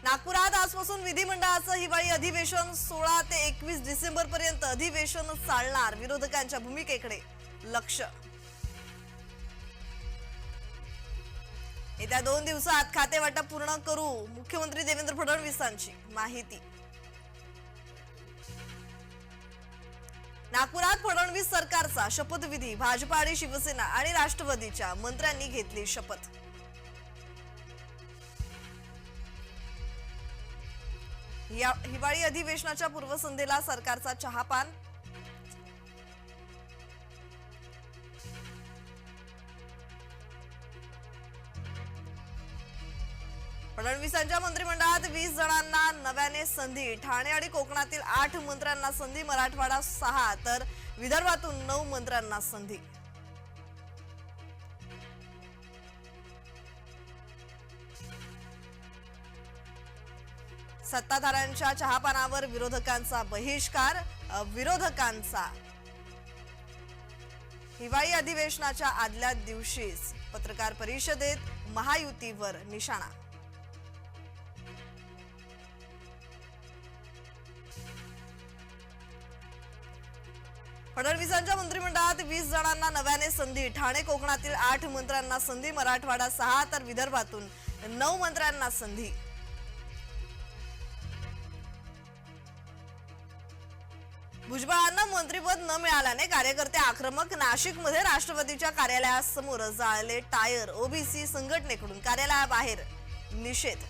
नागपुरात आजपासून विधिमंडळाचं हिवाळी अधिवेशन 16 ते 21 डिसेंबर पर्यंत अधिवेशन चालणार। विरोधकांच्या भूमिकेकडे लक्ष। येत्या 2 दिवसात खातेवाटप पूर्ण करू, मुख्यमंत्री देवेंद्र फडणवीसांची माहिती। नागपुरात फडणवीस सरकारचा शपथविधी। भाजपा आणि शिवसेना आणि राष्ट्रवादीच्या मंत्र्यांनी घेतली शपथ। या हिवाळी अधिवेशनाच्या पूर्वसंध्येला सरकारचा चहापान। फडणवीसांच्या मंत्रिमंडळात 20 जणांना नव्याने संधी। ठाणे आणि कोकणातील 8 मंत्र्यांना संधी, मराठवाडा 6 तर विदर्भातून 9 मंत्र्यांना संधी। सत्ताधाऱ्यांच्या चहापानावर विरोधकांचा बहिष्कार। हिवाळी अधिवेशनाच्या आदल्या दिवशीच पत्रकार परिषदेत महायुतीवर निशाणा। फडणवीसांच्या मंत्रिमंडळात 20 जणांना नव्याने संधी। ठाणे कोकणातील 8 मंत्र्यांना संधी, मराठवाडा 6 तर विदर्भातून 9 मंत्र्यांना संधी। भुजबळांना मंत्रिपद न मिळाल्याने कार्यकर्ते आक्रमक। नाशिकमध्ये राष्ट्रवादीच्या कार्यालयासमोर जाळले टायर। ओबीसी संघटनेकडून कार्यालयाबाहेर निषेध।